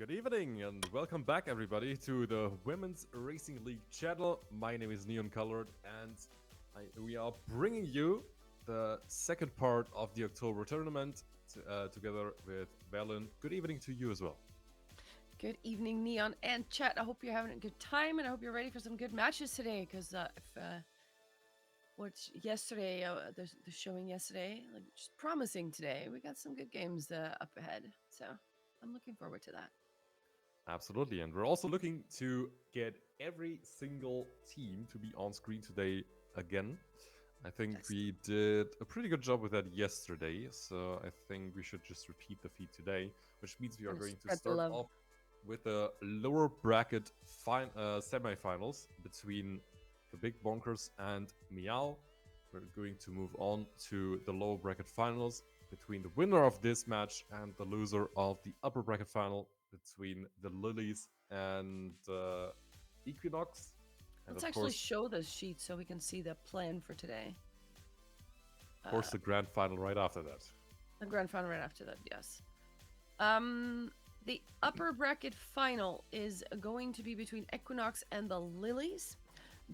Good evening and welcome back everybody to the Women's Racing League channel. My name is Neon Colored and we are bringing you the second part of the October tournament together with Valen. Good evening to you as well. Good evening, Neon and chat. I hope you're having a good time and I hope you're ready for some good matches today. Because what's yesterday, the showing yesterday, like just promising today. We got some good games up ahead, so I'm looking forward to that. Absolutely, and we're also looking to get every single team to be on screen today again. I think we did a pretty good job with that yesterday, so I think we should just repeat the feat today, which means we are going to start off with the lower bracket semi-finals between the Big Bonkers and MEOW. We're going to move on to the lower bracket finals between the winner of this match and the loser of the upper bracket final between the Lilies and EQNX. Let's actually show the sheet so we can see the plan for today. Of course, the grand final right after that. The grand final right after that, yes. The upper bracket final is going to be between EQNX and the Lilies.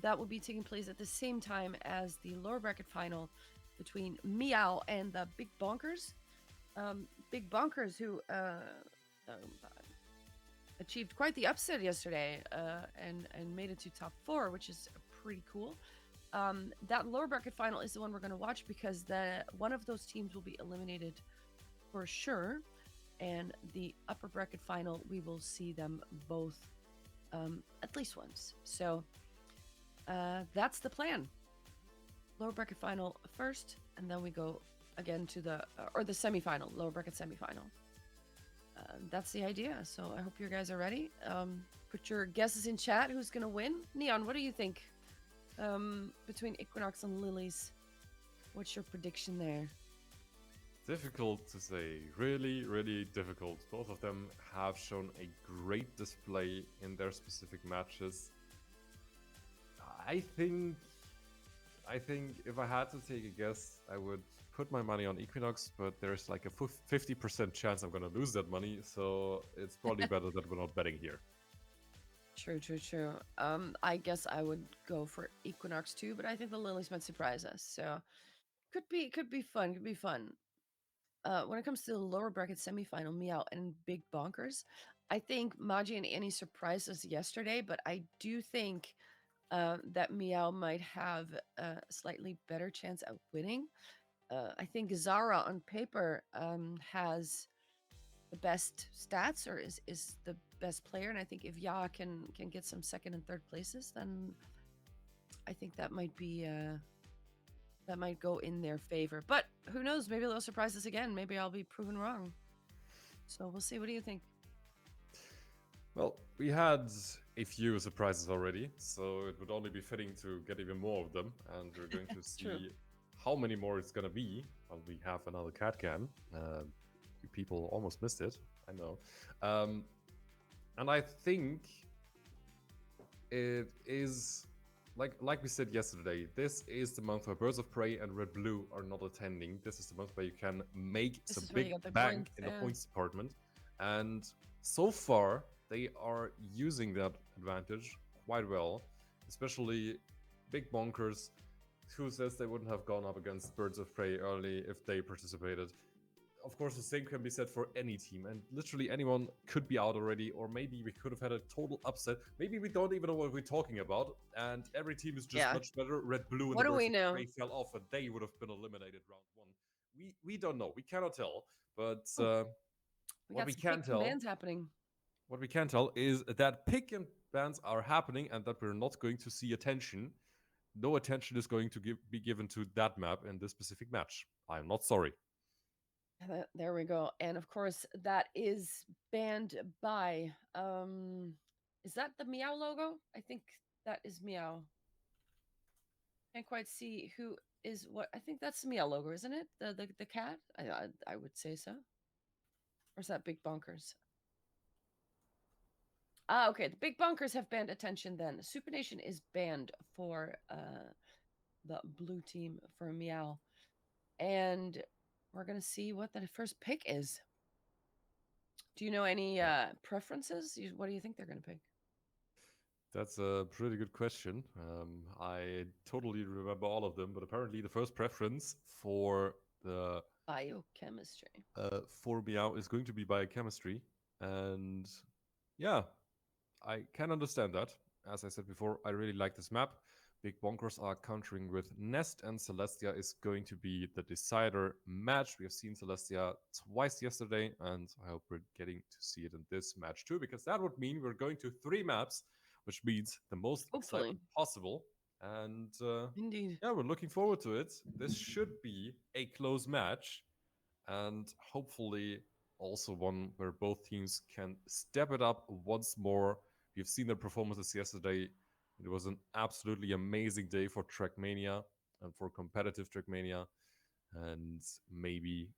That will be taking place at the same time as the lower bracket final between MEOW and the Big Bonkers. Big Bonkers, who achieved quite the upset yesterday and made it to top 4, which is pretty cool. That lower bracket final is the one we're going to watch because one of those teams will be eliminated for sure. And the upper bracket final, we will see them both at least once. So that's the plan. Lower bracket final first, and then we go again to the semifinal, lower bracket semifinal. That's the idea. So I hope you guys are ready. Put your guesses in chat. Who's going to win? Neon, what do you think between EQNX and Lilies? What's your prediction there? Difficult to say. Really, really difficult. Both of them have shown a great display in their specific matches. I think if I had to take a guess, I would put my money on EQNX, but there's like a 50% chance I'm going to lose that money, so it's probably better that we're not betting here. True. I guess I would go for EQNX too, but I think the Lilies might surprise us, so could be fun. When it comes to the lower bracket semifinal, MEOW and Big Bonkers, I think Maji and Annie surprised us yesterday, but I do think that MEOW might have a slightly better chance at winning. I think Zara on paper has the best stats, or is the best player, and I think if Ya can get some second and third places, then I think that might be that might go in their favor. But who knows? Maybe they'll surprise us again. Maybe I'll be proven wrong. So we'll see. What do you think? Well, we had a few surprises already, so it would only be fitting to get even more of them, and we're going to see how many more it's going to be. Well, we have another cat can. People almost missed it, I know. And I think it is, like we said yesterday, this is the month where Birds of Prey and Red Blue are not attending. This is the month where you can make some big bank in the points department. And so far, they are using that advantage quite well, especially Big Bonkers, who says they wouldn't have gone up against Birds of Prey early if they participated. Of course, the same can be said for any team, and literally anyone could be out already, or maybe we could have had a total upset. Maybe we don't even know what we're talking about, and every team is just much better. Red, Blue, and the Birds of Prey fell off, and they would have been eliminated round 1. We don't know. We cannot tell, but what we can tell... What we can tell is that pick and bans are happening and that we're not going to see attention. No attention is going to be given to that map in this specific match. I'm not sorry. There we go. And of course, that is banned by... is that the MEOW logo? I think that is MEOW. Can't quite see who is what. I think that's the MEOW logo, isn't it? The cat? I would say so. Or is that Big Bonkers? Okay. The Big Bonkers have banned attention then. Super Nation is banned for the blue team for MEOW. And we're going to see what the first pick is. Do you know any Yeah. preferences? What do you think they're going to pick? That's a pretty good question. I totally remember all of them, but apparently the first preference the Biochemistry. for MEOW is going to be biochemistry, and yeah, I can understand that. As I said before, I really like this map. Big Bonkers are countering with Nest, and Celestia is going to be the decider match. We have seen Celestia twice yesterday, and I hope we're getting to see it in this match too, because that would mean we're going to 3 maps, which means the most Hopefully. excitement possible. And Indeed. yeah, we're looking forward to it. This should be a close match, and hopefully also one where both teams can step it up once more. We've seen their performances yesterday. It was an absolutely amazing day for Trackmania and for competitive Trackmania, and maybe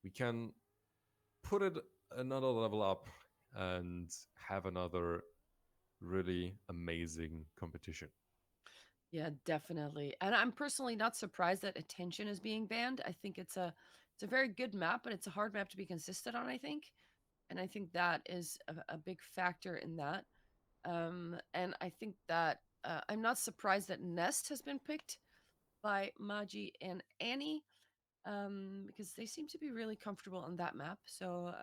we can put it another level up and have another really amazing competition. Yeah, definitely. And I'm personally not surprised that attention is being banned. I think it's a very good map, but it's a hard map to be consistent on, I think. And I think that is a big factor in that. And I think that I'm not surprised that Nest has been picked by Maji and Annie, because they seem to be really comfortable on that map. So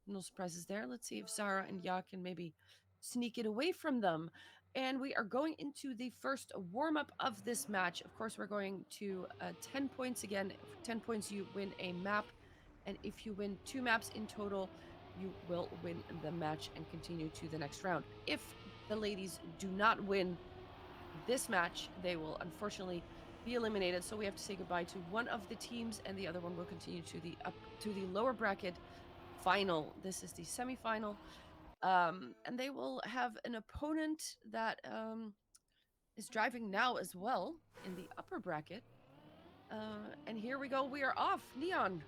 no surprises there. Let's see if Zara and Ya can maybe sneak it away from them. And we are going into the first warm up of this match. Of course, we're going to 10 points again. For 10 points, you win a map. And if you win 2 maps in total, you will win the match and continue to the next round. If the ladies do not win this match, they will unfortunately be eliminated. So we have to say goodbye to one of the teams, and the other one will continue to the lower bracket final. This is the semifinal, and they will have an opponent that is driving now as well in the upper bracket. And here we go. We are off. Neon,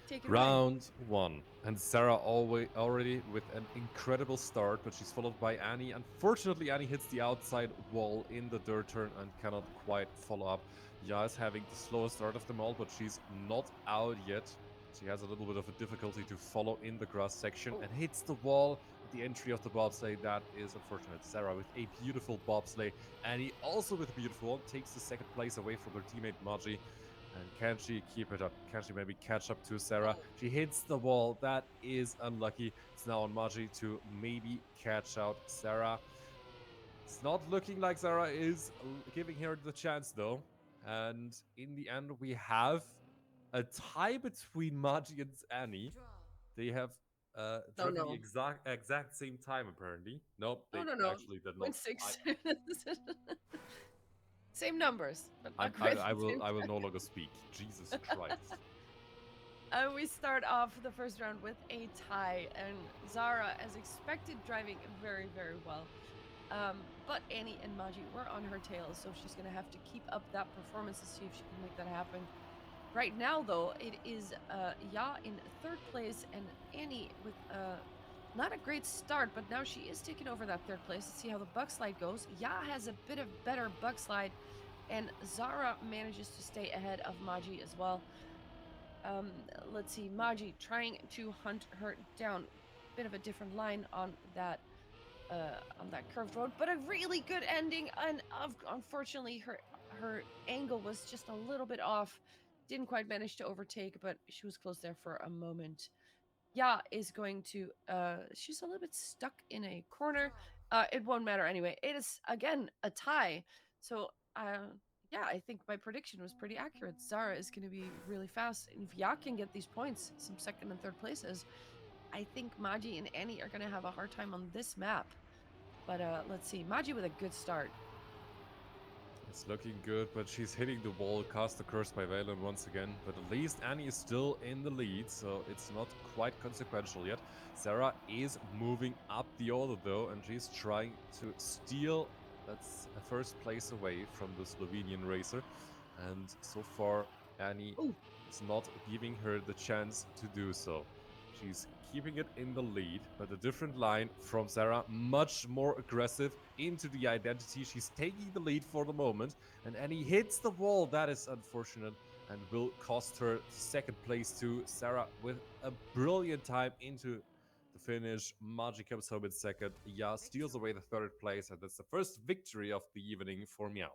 take it away. Round one. And Sarah already with an incredible start, but she's followed by Annie. Unfortunately, Annie hits the outside wall in the dirt turn and cannot quite follow up. Ya is having the slowest start of them all, but she's not out yet. She has a little bit of a difficulty to follow in the grass section and hits the wall at the entry of the bobsleigh. That is unfortunate. Sarah with a beautiful bobsleigh. Annie also with a beautiful one takes the second place away from her teammate Maji. And can she keep it up? Can she maybe catch up to Sarah? She hits the wall. That is unlucky. It's now on Maji to maybe catch out Sarah. It's not looking like Sarah is giving her the chance, though. And in the end, we have a tie between Maji and Annie. They have Oh driven the no. exact same time, apparently. Nope, No, they no, no. actually did not. Win six. Same numbers, but not quite the same. I will no longer speak. Jesus Christ. We start off the first round with a tie, and Zara, as expected, driving very, very well. But Annie and Maji were on her tail, so she's going to have to keep up that performance to see if she can make that happen. Right now, though, it is Ya in third place, and Annie with not a great start, but now she is taking over that third place. Let's see how the bug slide goes. Ya has a bit of better bug slide, and Zara manages to stay ahead of Maji as well. Let's see, Maji trying to hunt her down. Bit of a different line on that curved road, but a really good ending. And unfortunately, her angle was just a little bit off. Didn't quite manage to overtake, but she was close there for a moment. Ya is going to she's a little bit stuck in a corner. It won't matter anyway. It is again a tie. So yeah, I think my prediction was pretty accurate. Zara is going to be really fast. And if Ya can get these points, some second and third places, I think Maji and Annie are going to have a hard time on this map. But let's see. Maji with a good start. It's looking good, but she's hitting the wall, cast the curse by Valen once again. But at least Annie is still in the lead, so it's not quite consequential yet. Sarah is moving up the order though, and she's trying to steal that's a first place away from the Slovenian racer. And so far, Annie is not giving her the chance to do so. She's keeping it in the lead, but a different line from Sarah, much more aggressive into the identity. She's taking the lead for the moment, and Annie hits the wall. That is unfortunate, and will cost her second place to Sarah with a brilliant time into the finish. Margie comes home in second. Ya steals away the third place, and that's the first victory of the evening for Meow.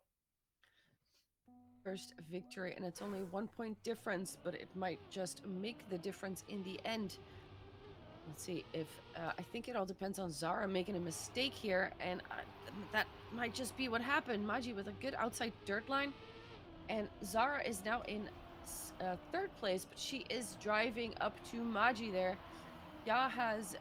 First victory, and it's only 1 point difference, but it might just make the difference in the end. Let's see if I think it all depends on Zara making a mistake here, and that might just be what happened. Maji with a good outside dirt line, and Zara is now in third place, but she is driving up to Maji there. Ya has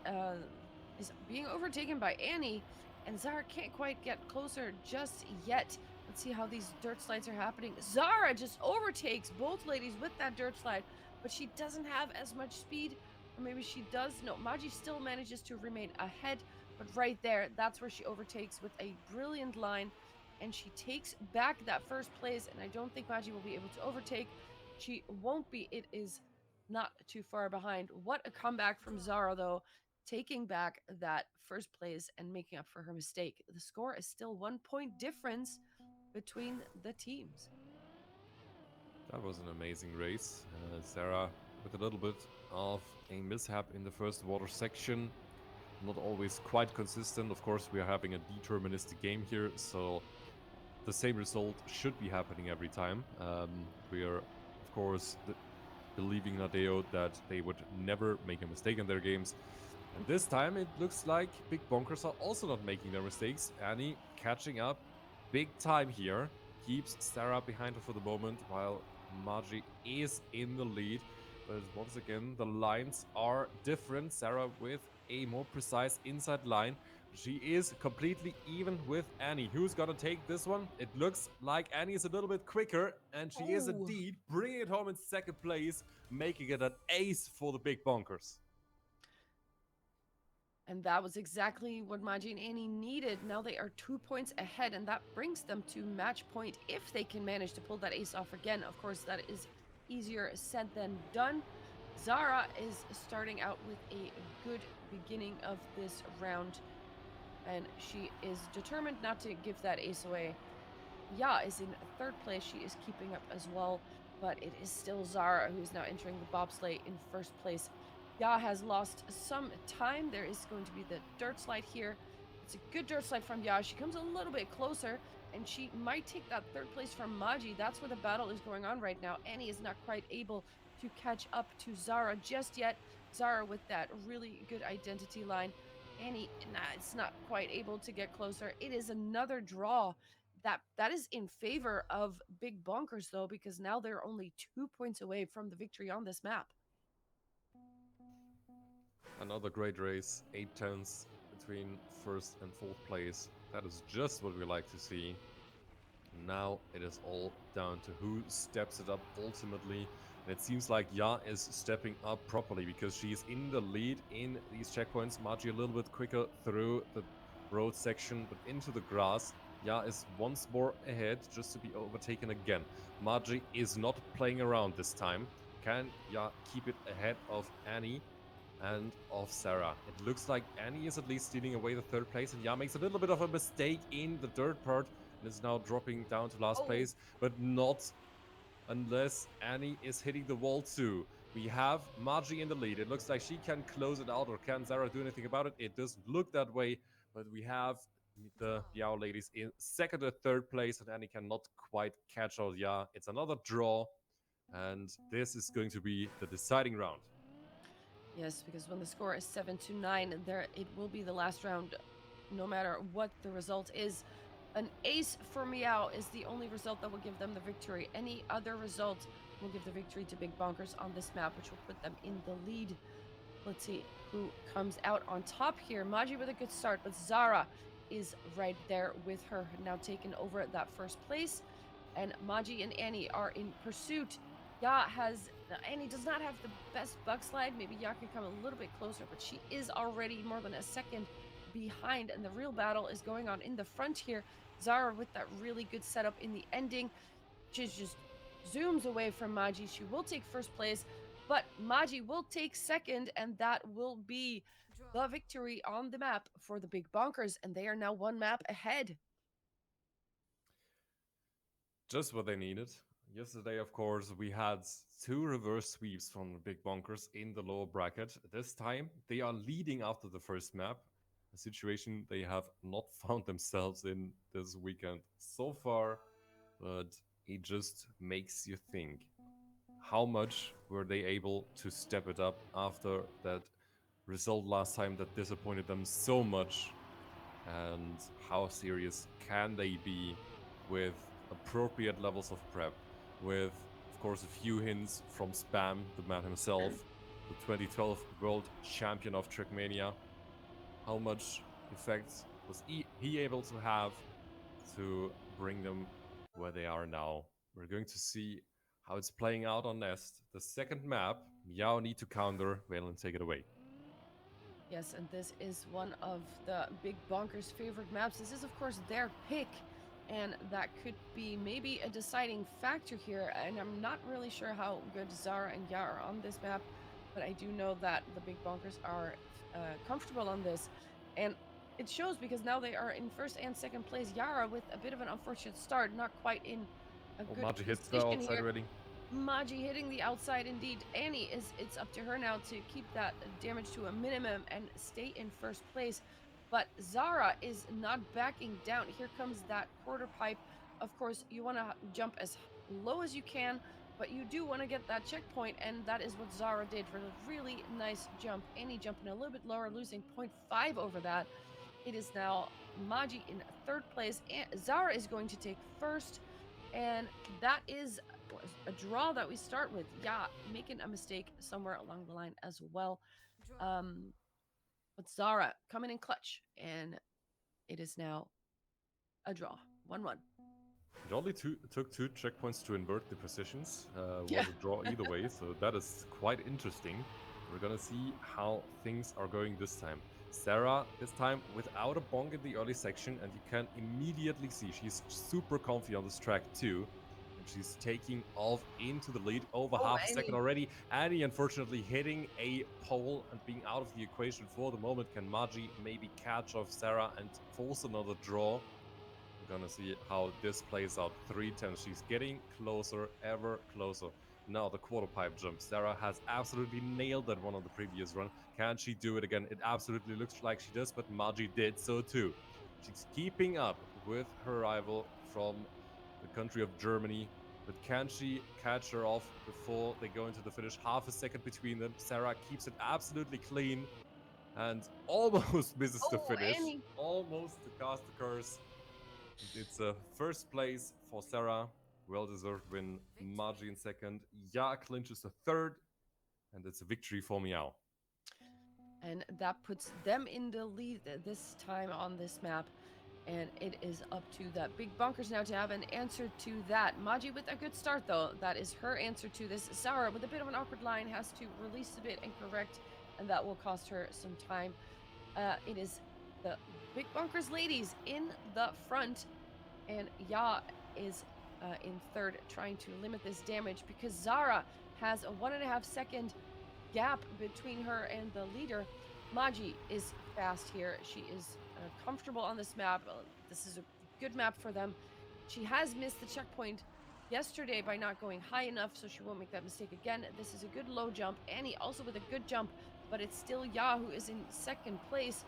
is being overtaken by Annie, and Zara can't quite get closer just yet. Let's see how these dirt slides are happening. Zara just overtakes both ladies with that dirt slide, but she doesn't have as much speed, or maybe she does. No, Maji still manages to remain ahead, but right there, that's where she overtakes with a brilliant line, and she takes back that first place. And I don't think Maji will be able to overtake. She won't be. It is not too far behind. What a comeback from Zara, though, taking back that first place and making up for her mistake. The score is still 1 point difference between the teams. That was an amazing race. Sarah with a little bit of a mishap in the first water section. Not always quite consistent. Of course, we are having a deterministic game here, so the same result should be happening every time. We are, of course, believing Nadeo that they would never make a mistake in their games. And this time it looks like Big Bonkers are also not making their mistakes. Annie catching up big time here. Keeps Sarah behind her for the moment while Margie is in the lead. But once again, the lines are different. Sarah with a more precise inside line. She is completely even with Annie. Who's gonna take this one? It looks like Annie is a little bit quicker, and she is indeed bringing it home in second place, making it an ace for the Big Bonkers. And that was exactly what Maji and Annie needed. Now they are 2 points ahead, and that brings them to match point if they can manage to pull that ace off again. Of course, that is easier said than done. Zara is starting out with a good beginning of this round, and she is determined not to give that ace away. Ya is in third place. She is keeping up as well, but it is still Zara who is now entering the bobsleigh in first place. Ya has lost some time. There is going to be the dirt slide here. It's a good dirt slide from Ya. She comes a little bit closer, and she might take that third place from Maji. That's where the battle is going on right now. Annie is not quite able to catch up to Zara just yet. Zara with that really good identity line. Annie, it's not quite able to get closer. It is another draw. That is in favor of Big Bonkers, though, because now they're only 2 points away from the victory on this map. Another great race, 8 tenths between first and fourth place. That is just what we like to see. Now it is all down to who steps it up ultimately. And it seems like Ya is stepping up properly because she's in the lead in these checkpoints. Margie a little bit quicker through the road section, but into the grass. Ya is once more ahead just to be overtaken again. Margie is not playing around this time. Can Ya keep it ahead of Annie and of Sarah? It looks like Annie is at least stealing away the third place, and Ya makes a little bit of a mistake in the dirt part and is now dropping down to last place, but not unless Annie is hitting the wall too. We have Margie in the lead. It looks like she can close it out, or can Sarah do anything about it? It doesn't look that way, but we have the MEOW ladies in second or third place, and Annie cannot quite catch out Ya. It's another draw, and this is going to be the deciding round. Yes, because when the score is 7-9, there it will be the last round, no matter what the result is. An ace for Meow is the only result that will give them the victory. Any other result will give the victory to Big Bonkers on this map, which will put them in the lead. Let's see who comes out on top here. Maji with a good start, but Zara is right there with her, now taken over that first place. And Maji and Annie are in pursuit. Annie does not have the best bug slide. Maybe Ya can come a little bit closer, but she is already more than a second behind, and the real battle is going on in the front here. Zara with that really good setup in the ending. She just zooms away from Maji. She will take first place, but Maji will take second, and that will be the victory on the map for the Big Bonkers, and they are now one map ahead. Just what they needed. Yesterday, of course, we had two reverse sweeps from the big bonkers in the lower bracket. This time, they are leading after the first map, a situation they have not found themselves in this weekend so far, but it just makes you think. How much were they able to step it up after that result last time that disappointed them so much? And how serious can they be with appropriate levels of prep? With, of course, a few hints from Spam, the man himself, the 2012 world champion of Trackmania. How much effect was he able to have to bring them where they are now? We're going to see how it's playing out on Nest. The second map, MEOW need to counter. Valen, take it away. Yes, and this is one of the big bonkers' favorite maps. This is, of course, their pick, and that could be maybe a deciding factor here. And I'm not really sure how good Zara and Ya are on this map, but I do know that the big bonkers are comfortable on this, and it shows because now they are in first and second place. Yara with a bit of an unfortunate start, not quite in a Oh, good Magi hits the position outside here. already. Magi hitting the outside indeed. Annie is it's up to her now to keep that damage to a minimum and stay in first place. But Zara is not backing down. Here comes that quarter pipe. Of course, you want to jump as low as you can, but you do want to get that checkpoint, and that is what Zara did for a really nice jump. Annie jumping a little bit lower, losing 0.5 over that. It is now Magi in third place, and Zara is going to take first, and that is a draw that we start with. Yeah, making a mistake somewhere along the line as well. Um, but Zara coming in clutch, and it is now a draw, 1-1. It only took two checkpoints to invert the positions. Yeah. Was a draw either way, so that is quite interesting. We're gonna see how things are going this time. Sarah, this time without a bonk in the early section, and you can immediately see she's super comfy on this track too. And she's taking off into the lead over Oh, half a second Annie. already. Annie, unfortunately, hitting a pole and being out of the equation for the moment. Can Magi maybe catch off Sarah and force another draw? We're gonna see how this plays out. 310. She's getting closer, ever closer. Now the quarter pipe jump. Sarah has absolutely nailed that one on the previous run. Can she do it again? It absolutely looks like she does, but Magi did so too. She's keeping up with her rival from the country of Germany, but can she catch her off before they go into the finish? Half a second between them. Sarah keeps it absolutely clean and almost misses the Oh, finish. Annie. Almost to cast the curse. It's a first place for Sarah. Well deserved win. Margie in second. Ya clinches the third. And it's a victory for MEOW. And that puts them in the lead this time on this map. And it is up to that big bonkers now to have an answer to that. Magi with a good start, though. That is her answer to this. Sarah, with a bit of an awkward line, has to release a bit and correct, and that will cost her some time. It is the big bonkers ladies in the front, and Ya is in third, trying to limit this damage because Zara has a 1.5 second gap between her and the leader. Magi is fast here. She is comfortable on this map. This is a good map for them. She has missed the checkpoint yesterday by not going high enough, so she won't make that mistake again. This is a good low jump. Annie also with a good jump, but it's still Ya who is in second place.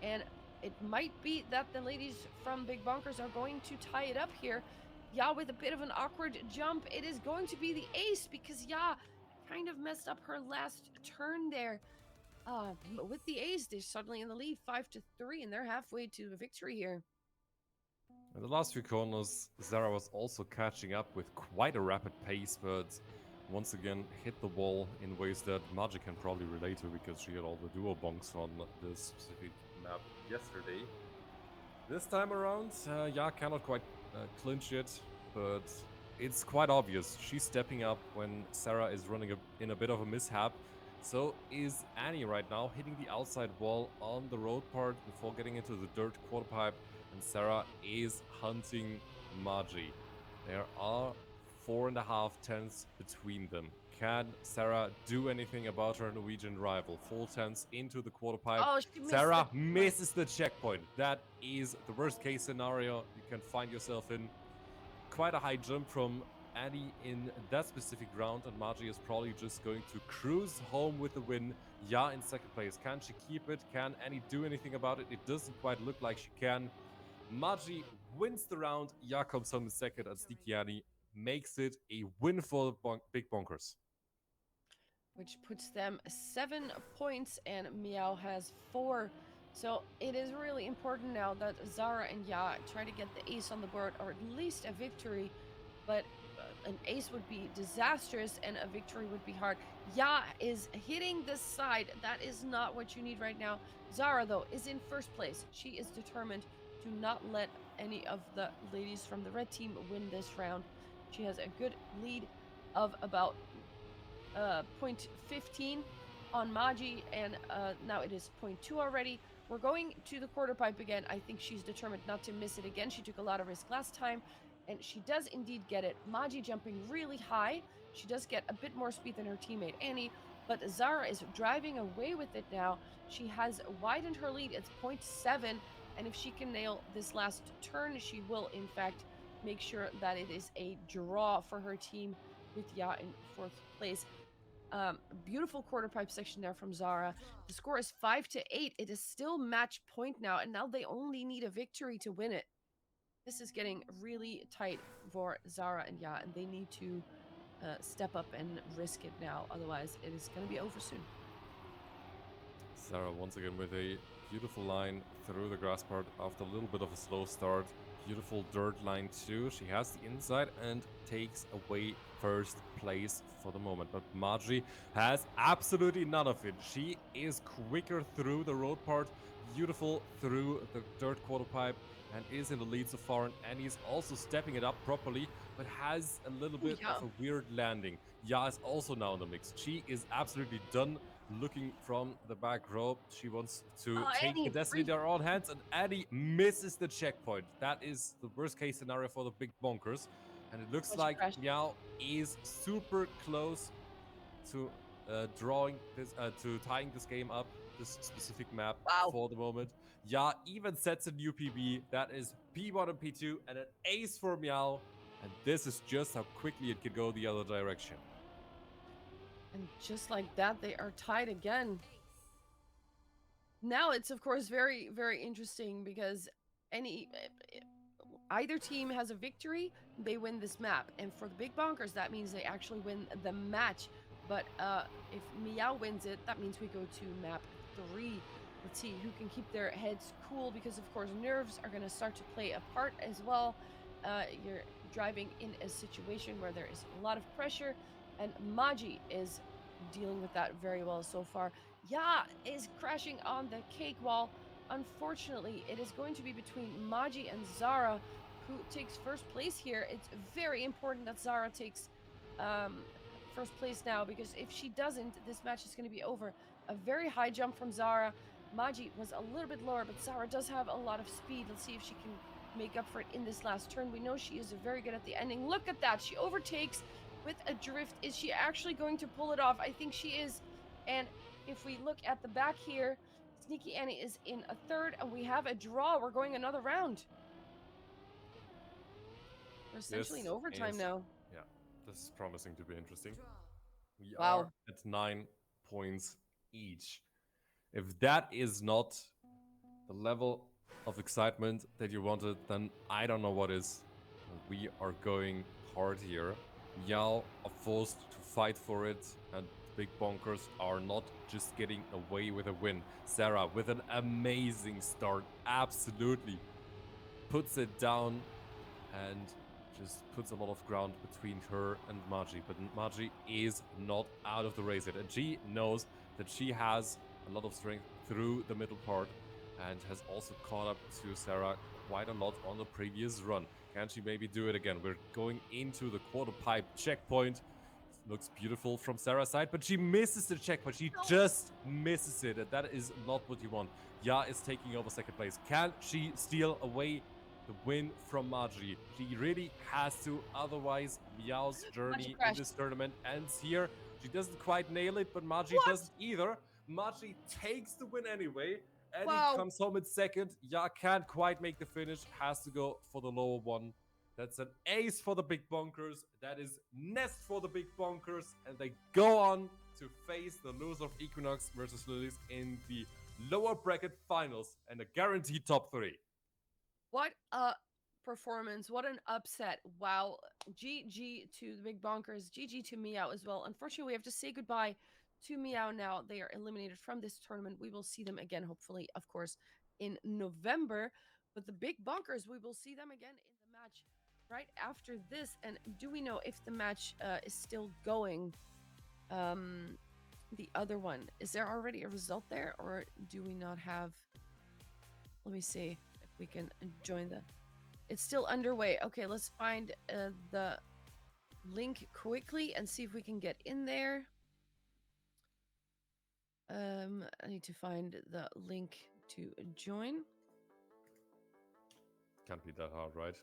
And it might be that the ladies from Big Bonkers are going to tie it up here. Ya with a bit of an awkward jump. It is going to be the ace because Ya kind of messed up her last turn there. But with the ace, they're suddenly in the lead 5-3, and they're halfway to the victory here. In the last few corners, Zara was also catching up with quite a rapid pace, but once again hit the wall in ways that Magi can probably relate to because she had all the duo bonks on this specific map yesterday. This time around, Ya cannot quite clinch it, but it's quite obvious. She's stepping up when Sarah is running in a bit of a mishap. So is Annie right now, hitting the outside wall on the road part before getting into the dirt quarter pipe, and Sarah is hunting Magi. There are 4.5 tenths between them. Can Sarah do anything about her Norwegian rival? 4 tenths into the quarter pipe. Oh, she missed Sarah the misses the checkpoint. That is the worst case scenario you can find yourself in. Quite a high jump from Annie in that specific round, and Margie is probably just going to cruise home with the win. Ja in second place. Can she keep it? Can Annie do anything about it? It doesn't quite look like she can. Margie wins the round. Ja comes home in second, and Sneaky Annie makes it a win for the Big Bonkers. Which puts them 7 points, and Meow has 4. So it is really important now that Zara and Ya try to get the ace on the board, or at least a victory. But an ace would be disastrous, and a victory would be hard. Ya is hitting the side. That is not what you need right now. Zara, though, is in first place. She is determined to not let any of the ladies from the red team win this round. She has a good lead of about 0.15 on Maji, and now it is 0.2 already. We're going to the quarter pipe again. I think she's determined not to miss it again. She took a lot of risk last time, and she does indeed get it. Maji jumping really high. She does get a bit more speed than her teammate Annie, but Zara is driving away with it now. She has widened her lead. It's 0.7, and if she can nail this last turn, she will, in fact, make sure that it is a draw for her team with Ya in fourth place. Beautiful quarter pipe section there from Zara. The score is 5-8. It is still match point now, and now they only need a victory to win it. This is getting really tight for Zara and Ya, and they need to step up and risk it now. Otherwise, it is going to be over soon. Sarah once again with a beautiful line through the grass part after a little bit of a slow start. Beautiful dirt line too. She has the inside and takes away first place for the moment. But Margie has absolutely none of it. She is quicker through the road part, beautiful through the dirt quarter pipe, and is in the lead so far. And Annie's also stepping it up properly, but has a little bit of a weird landing. Ya is also now in the mix. She is absolutely done looking from the back row. She wants to take Annie, the destiny in her own hands, and Annie misses the checkpoint. That is the worst case scenario for the Big Bonkers. And it looks like Meow is super close to drawing this, to tying this game up, this specific map for the moment. Ya even sets a new PB. That is P1 and P2, and an ace for Meow. And this is just how quickly it could go the other direction. And just like that, they are tied again. Now it's, of course, very, very interesting because either team has a victory, they win this map. And for the Big Bonkers, that means they actually win the match. But if Meow wins it, that means we go to map 3. Let's see who can keep their heads cool, because, of course, nerves are going to start to play a part as well. You're driving in a situation where there is a lot of pressure, and Maji is dealing with that very well so far. Ya is crashing on the cake wall. Unfortunately, it is going to be between Maji and Zara, who takes first place here. It's very important that Zara takes first place now, because if she doesn't, this match is going to be over. A very high jump from Zara. Maji was a little bit lower, but Zara does have a lot of speed. Let's see if she can make up for it in this last turn. We know she is very good at the ending. Look at that. She overtakes with a drift. Is she actually going to pull it off? I think she is. And if we look at the back here, Sneaky Annie is in a third, and we have a draw. We're going another round. We're essentially in overtime now. Yeah, this is promising to be interesting. We Wow. are at 9 points each. If that is not the level of excitement that you wanted, then I don't know what is. We are going hard here. Meow are forced to fight for it, and Big Bonkers are not just getting away with a win. Sarah with an amazing start, absolutely puts it down and just puts a lot of ground between her and Margie. But Margie is not out of the race yet, and she knows that she has a lot of strength through the middle part and has also caught up to Sarah quite a lot on the previous run. Can she maybe do it again? We're going into the quarter pipe checkpoint. Looks beautiful from Sarah's side, but she misses the checkpoint. She just misses it, and that is not what you want. Ya is taking over second place. Can she steal away the win from Margie? She really has to, otherwise Meow's journey in this tournament ends here. She doesn't quite nail it, but Margie doesn't either. Margie takes the win anyway. Eddie comes home in second. Ya can't quite make the finish, has to go for the lower one. That's an ace for the big bonkers. That is nest for the big bonkers. And they go on to face the loser of Equinox versus Lilies in the lower bracket finals and a guaranteed top 3. What a performance. What an upset. Wow. GG to the big bonkers. GG to MEOW as well. Unfortunately, we have to say goodbye to MEOW now. They are eliminated from this tournament. We will see them again, hopefully, of course, in November. But the big bonkers, we will see them again in the match right after this. And do we know if the match is still going? The other one, is there already a result there, or do we not have? Let me see if we can join the. It's still underway. Okay, let's find the link quickly and see if we can get in there. I need to find the link to join. Can't be that hard, right?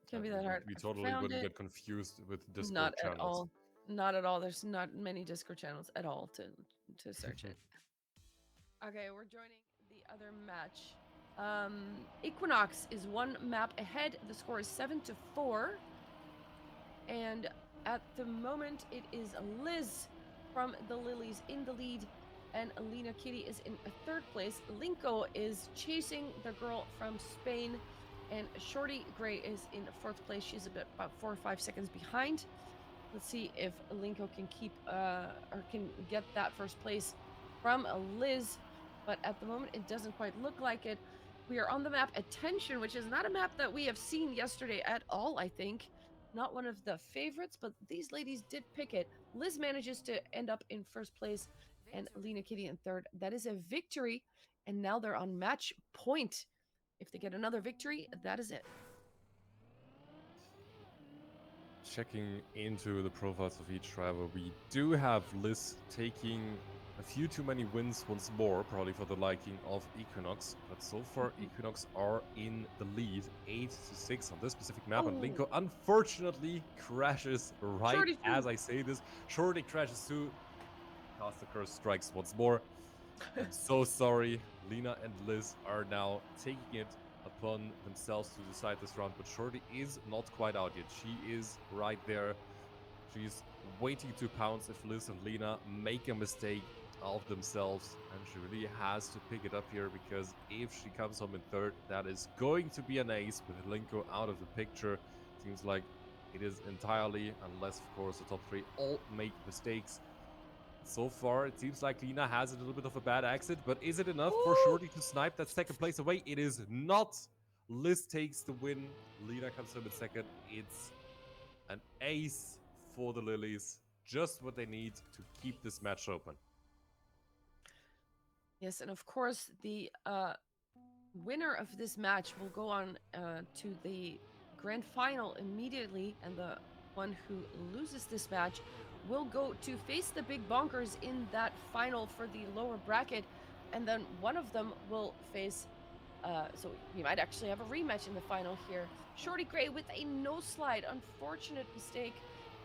Can't be that hard. We I totally found wouldn't it. get confused with Discord Not at channels. all. Not at all. There's not many Discord channels at all to search it. Okay, we're joining the other match. Equinox is one map ahead. The score is 7-4. And at the moment, it is Liz from the Lilies in the lead, and Alina Kitty is in third place. Linko is chasing the girl from Spain, and Shorty Gray is in fourth place. She's about 4 or 5 seconds behind. Let's see if Linko can keep or can get that first place from Liz, but at the moment it doesn't quite look like it. We are on the map Attention, which is not a map that we have seen yesterday at all, I think. Not one of the favorites, but these ladies did pick it. Liz manages to end up in first place, and Lena Kitty in third. That is a victory, and now they're on match point. If they get another victory, that is it. Checking into the profiles of each driver, we do have Liz taking a few too many wins once more, probably for the liking of Equinox. But so far, Equinox are in the lead, 8-6 on this specific map. And Linko unfortunately crashes right as I say this. Shorty crashes too. Caster Curse strikes once more. I'm so sorry. Lena and Liz are now taking it upon themselves to decide this round, but Shorty is not quite out yet. She is right there. She's waiting to pounce if Liz and Lena make a mistake of themselves, and she really has to pick it up here, because if she comes home in third, that is going to be an ace with Linko out of the picture. Seems like it is entirely, unless of course the top 3 all make mistakes. So far, it seems like Lena has a little bit of a bad exit, but is it enough for Shorty to snipe that second place away? It is not. Liz takes the win. Lena comes home in second. It's an ace for the Lilies. Just what they need to keep this match open. Yes, and of course, the winner of this match will go on to the grand final immediately, and the one who loses this match will go to face the big bonkers in that final for the lower bracket, and then one of them will face so we might actually have a rematch in the final here. Shorty Gray with a no slide, unfortunate mistake,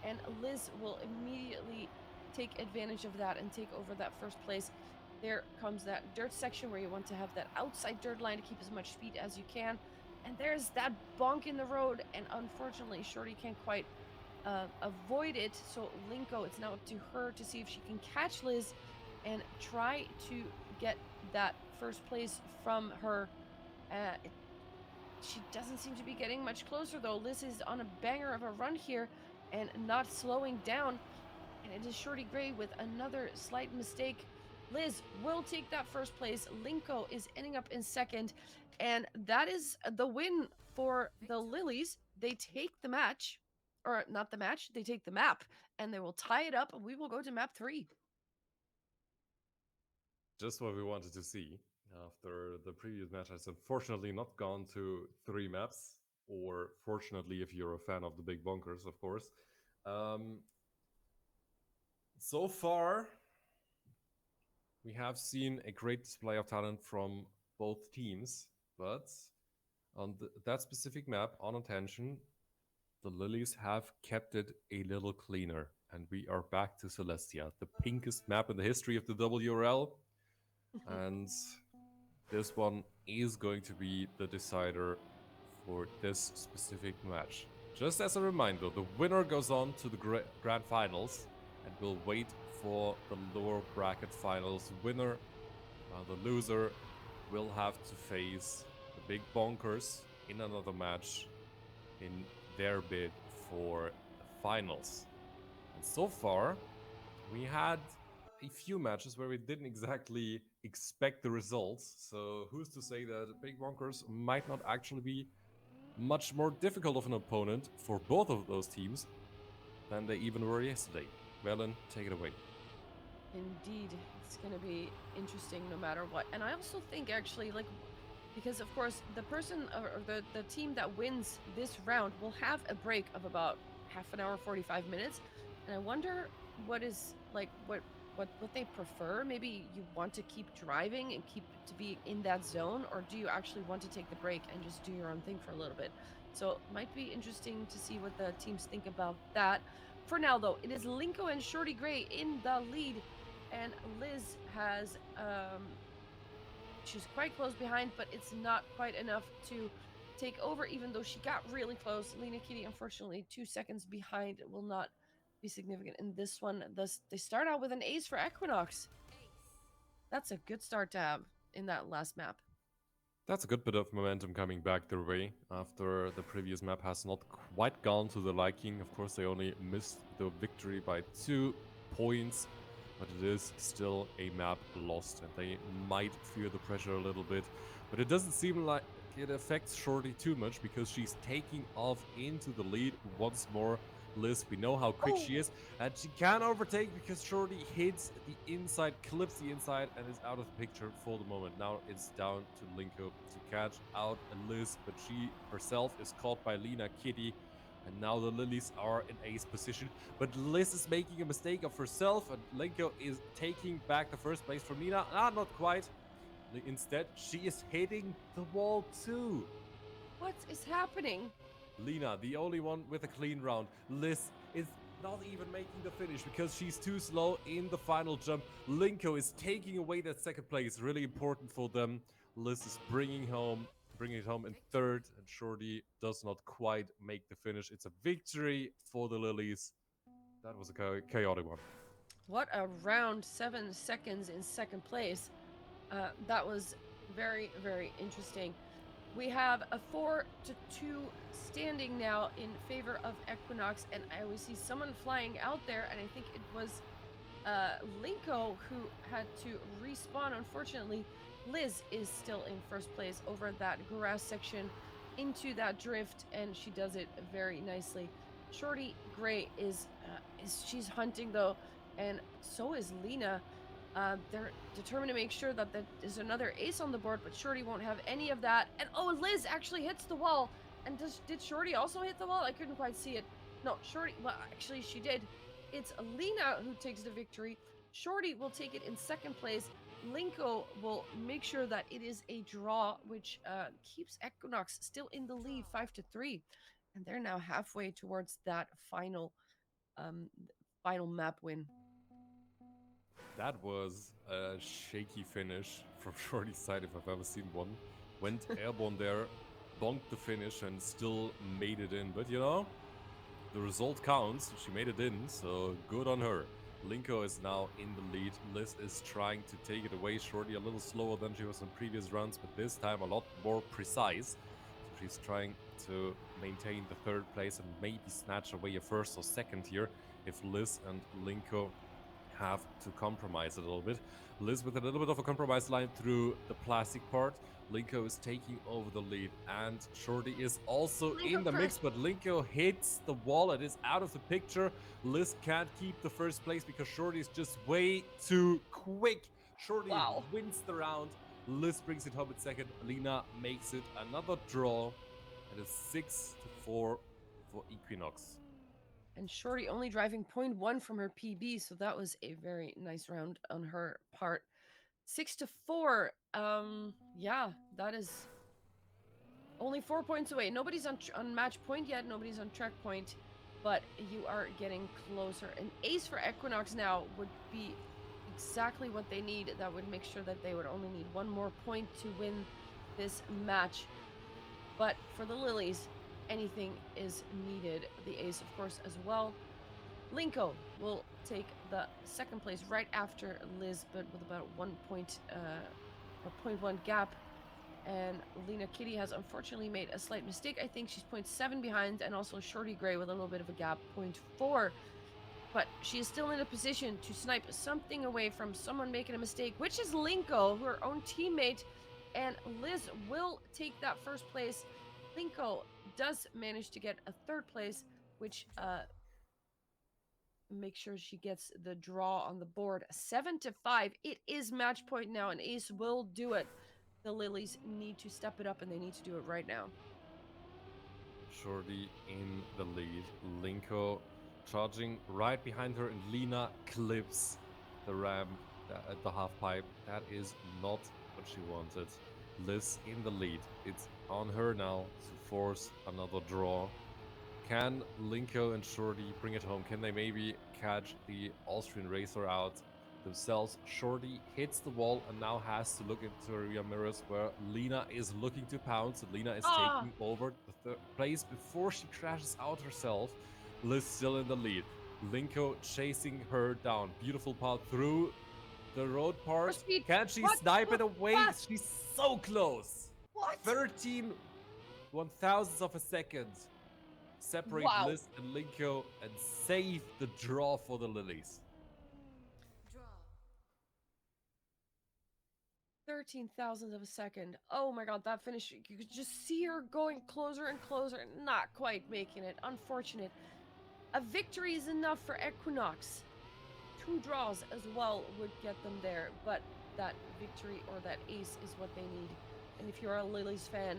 and Liz will immediately take advantage of that and take over that first place. There comes that dirt section where you want to have that outside dirt line to keep as much speed as you can. And there's that bonk in the road, and unfortunately Shorty can't quite avoid it. So Linko, it's now up to her to see if she can catch Liz and try to get that first place from her. She doesn't seem to be getting much closer though. Liz is on a banger of a run here and not slowing down. And it is Shorty Gray with another slight mistake. Liz will take that first place. Linko is ending up in second. And that is the win for the Lilies. They take the match, or not the match, they take the map, and they will tie it up. And we will go to map 3. Just what we wanted to see. After the previous match has unfortunately not gone to 3 maps, or fortunately if you're a fan of the big bonkers, of course. So far, we have seen a great display of talent from both teams, but on that specific map, on Attention, the Lilies have kept it a little cleaner, and we are back to Celestia, the pinkest map in the history of the WRL, and this one is going to be the decider for this specific match. Just as a reminder, the winner goes on to the grand finals and will wait for the lower bracket finals winner, while the loser will have to face the big Bonkers in another match in their bid for the finals. And so far, we had a few matches where we didn't exactly expect the results. So who's to say that Big Bonkers might not actually be much more difficult of an opponent for both of those teams than they even were yesterday. Velen, take it away. Indeed, it's going to be interesting no matter what. And I also think actually, like, because of course the person or the team that wins this round will have a break of about half an hour, 45 minutes. And I wonder what is like what they prefer. Maybe you want to keep driving and keep to be in that zone, or do you actually want to take the break and just do your own thing for a little bit? So it might be interesting to see what the teams think about that. For now though, it is Linko and Shorty Gray in the lead, and Liz has she's quite close behind, but it's not quite enough to take over, even though she got really close. Lena Kitty, unfortunately, 2 seconds behind. It will not be significant in this one. Thus, they start out with an ace for Equinox. That's a good start to have in that last map. That's a good bit of momentum coming back their way after the previous map has not quite gone to the liking. Of course, they only missed the victory by 2 points, but it is still a map lost, and they might fear the pressure a little bit. But it doesn't seem like it affects Shorty too much because she's taking off into the lead once more. Liz, we know how quick she is, and she can overtake because Shorty hits the inside, clips the inside, and is out of the picture for the moment. Now it's down to Linko to catch out Liz, but she herself is caught by Lena Kitty. And now the Lilies are in ace position. But Liz is making a mistake of herself, and Linko is taking back the first place from Lena. Not quite. Instead, she is hitting the wall too. What is happening? Lena, the only one with a clean round. Liz is not even making the finish because she's too slow in the final jump. Linko is taking away that second place. Really important for them. Liz is bringing it home in third, and Shorty does not quite make the finish. It's a victory for the Lilies. That was a chaotic one. What a round, 7 seconds in second place. That was very, very interesting. We have a 4-2 standing now in favor of Equinox, and I always see someone flying out there, and I think it was Linko who had to respawn. Unfortunately, Liz is still in first place over that grass section into that drift, and she does it very nicely. Shorty Gray is she's hunting though, and so is Lena. They're determined to make sure that there's another ace on the board, but Shorty won't have any of that. And oh, Liz actually hits the wall. And did Shorty also hit the wall? I couldn't quite see it. No, Shorty, well, actually she did. It's Lena who takes the victory. Shorty will take it in second place. Linko will make sure that it is a draw, which keeps Equinox still in the lead, 5-3. And they're now halfway towards that final map win. That was a shaky finish from Shorty's side if I've ever seen one. Went airborne there, bonked the finish, and still made it in. But you know, the result counts. She made it in, so good on her. Linko is now in the lead. Liz is trying to take it away. Shorty a little slower than she was in previous rounds, but this time a lot more precise. So she's trying to maintain the third place and maybe snatch away a first or second here if Liz and Linko have to compromise a little bit. Liz with a little bit of a compromise line through the plastic part. Linko is taking over the lead, and Shorty is also in the mix, but Linko hits the wall and is out of the picture. Liz can't keep the first place because Shorty is just way too quick. Shorty wins the round. Liz brings it home in second. Lena makes it another draw. It is 6-4 for Equinox. And Shorty only driving 0.1 from her PB, so that was a very nice round on her part. 6-4. Yeah, that is only 4 points away. Nobody's on match point yet. Nobody's on track point, but you are getting closer. An ace for Equinox now would be exactly what they need. That would make sure that they would only need 1 more point to win this match. But for the Lilies, anything is needed. The ace, of course, as well. Linko will take the second place right after Liz, but with about 0.1 gap. And Lena Kitty has unfortunately made a slight mistake. I think she's 0.7 behind, and also Shorty Gray with a little bit of a gap, 0.4. But she is still in a position to snipe something away from someone making a mistake, which is Linko, her own teammate. And Liz will take that first place. Linko does manage to get a third place, which make sure she gets the draw on the board. 7-5. It is match point now, and Ace will do it. The Lilies need to step it up, and they need to do it right now. Shorty in the lead. Linko charging right behind her, and Lena clips the ramp at the half pipe. That is not what she wanted. Liz in the lead. It's on her now to force another draw. Can Linko and Shorty bring it home? Can they maybe catch the Austrian racer out themselves? Shorty hits the wall and now has to look into her rear mirrors where Lena is looking to pounce. Lena is taking over the third place before she crashes out herself. Liz still in the lead. Linko chasing her down. Beautiful path through the road part. Can she snipe it away? What? She's so close. What? 13 1,000ths of a second. Separate Liz and Linko and save the draw for the Lilies. Draw. 13,000ths of a second. Oh my god, that finish. You could just see her going closer and closer, not quite making it. Unfortunate. A victory is enough for Equinox. 2 draws as well would get them there, but that victory or that ace is what they need. And if you're a Lilies fan,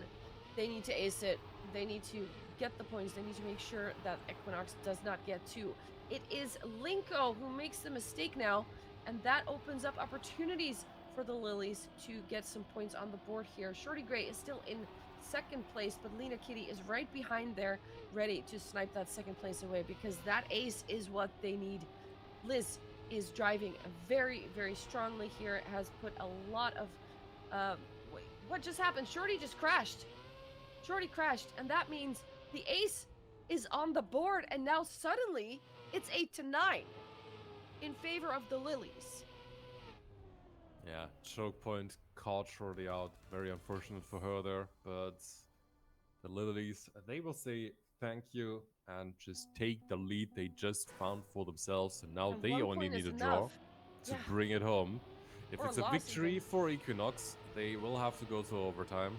they need to ace it. They need to get the points. They need to make sure that Equinox does not get 2. It is Linko who makes the mistake now, and that opens up opportunities for the Lilies to get some points on the board here. Shorty Gray is still in second place, but Lena Kitty is right behind there, ready to snipe that second place away, because that ace is what they need. Liz is driving very, very strongly here, has put a lot of... wait, what just happened? Shorty just crashed. Shorty crashed, and that means the ace is on the board, and now suddenly it's 8-9 in favor of the Lilies. Yeah, choke point caught Shorty out. Very unfortunate for her there, but the Lilies, they will say thank you and just take the lead they just found for themselves, and now they only need a draw to bring it home. If it's a victory for Equinox, they will have to go to overtime.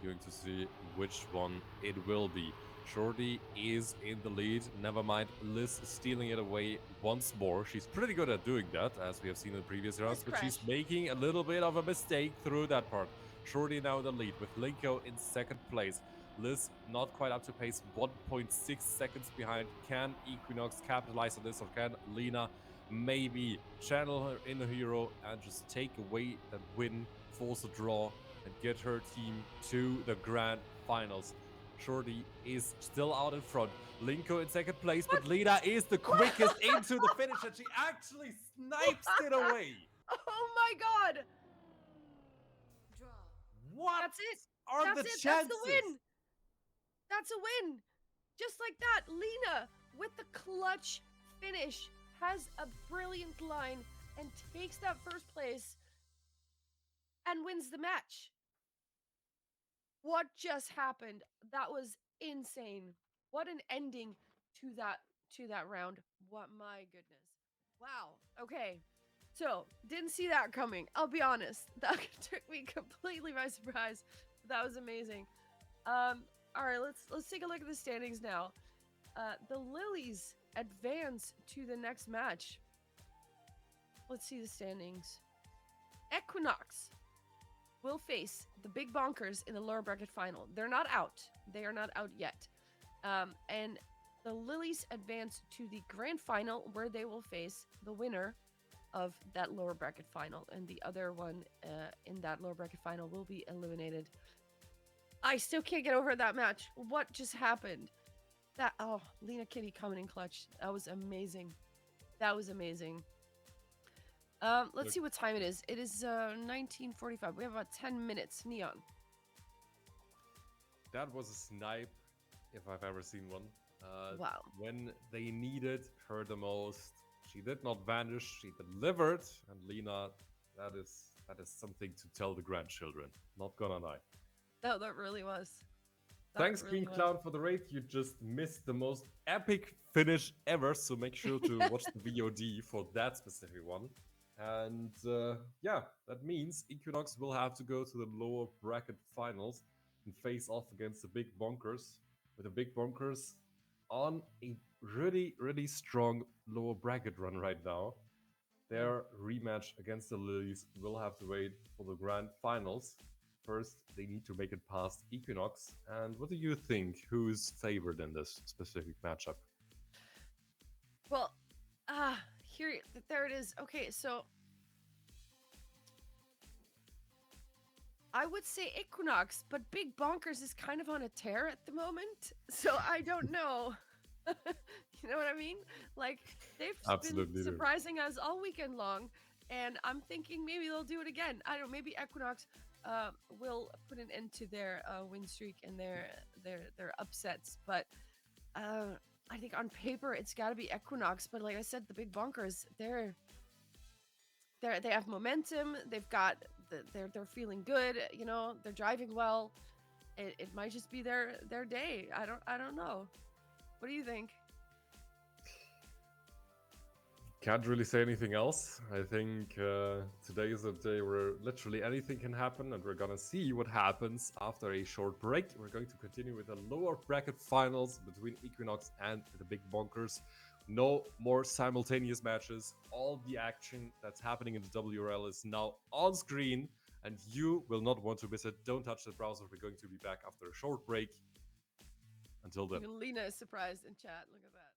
We're going to see which one it will be. Shorty is in the lead. Never mind, Liz stealing it away once more. She's pretty good at doing that, as we have seen in previous rounds, but she's making a little bit of a mistake through that part. Shorty now in the lead with Linko in second place. Liz not quite up to pace, 1.6 seconds behind. Can Equinox capitalize on this, or can Lena maybe channel her inner hero and just take away that win, force a draw, and get her team to the grand finals? Shorty is still out in front. Linko in second place, but Lena is the quickest into the finish, and she actually snipes it away. Oh my god! Draw. What? That's it. Are the That's chances? the win. That's a win. Just like that, Lena with the clutch finish has a brilliant line and takes that first place and wins the match. What just happened? That was insane. What an ending to that round. What, my goodness. Wow. Okay. So, didn't see that coming. I'll be honest. That took me completely by surprise. That was amazing. All right, let's take a look at the standings now. The Lilies advance to the next match. Let's see the standings. Equinox will face the big Bonkers in the lower bracket final. They're not out. They are not out yet. And the Lilies advance to the grand final, where they will face the winner of that lower bracket final. And the other one in that lower bracket final will be eliminated. I still can't get over that match. What just happened? Lena Kitty coming in clutch. That was amazing. That was amazing. Let's see what time it is. It is 19:45. We have about 10 minutes. Neon. That was a snipe if I've ever seen one. Wow. When they needed her the most, she did not vanish. She delivered, and Lena, that is something to tell the grandchildren. Not gonna lie. No, that really was. That Thanks, Green really was. Clown, for the raid. You just missed the most epic finish ever, so make sure to watch the VOD for that specific one. And yeah, that means Equinox will have to go to the lower bracket finals and face off against the big Bonkers, with the big Bonkers on a really, really strong lower bracket run right now. Yeah. Their rematch against the Lilies will have to wait for the grand finals. First, they need to make it past Equinox. And what do you think? Who's favored in this specific matchup? Well, here, there it is. Okay, so I would say Equinox, but Big Bonkers is kind of on a tear at the moment. So I don't know. You know what I mean? Like, they've been Absolutely do. surprising us all weekend long. And I'm thinking maybe they'll do it again. I don't know. Maybe Equinox will put an end to their win streak and their upsets. But uh, I think on paper it's got to be Equinox. But like I said, the Big Bonkers, they have momentum. They've got they're feeling good. You know, they're driving well. It might just be their day. I don't know. What do you think? Can't really say anything else. I think today is a day where literally anything can happen, and we're gonna see what happens after a short break. We're going to continue with the lower bracket finals between Equinox and the Big Bonkers. No more simultaneous matches. All the action that's happening in the WRL is now on screen, and you will not want to miss it. Don't touch the browser. We're going to be back after a short break. Until then. Even Lena is surprised in chat. Look at that.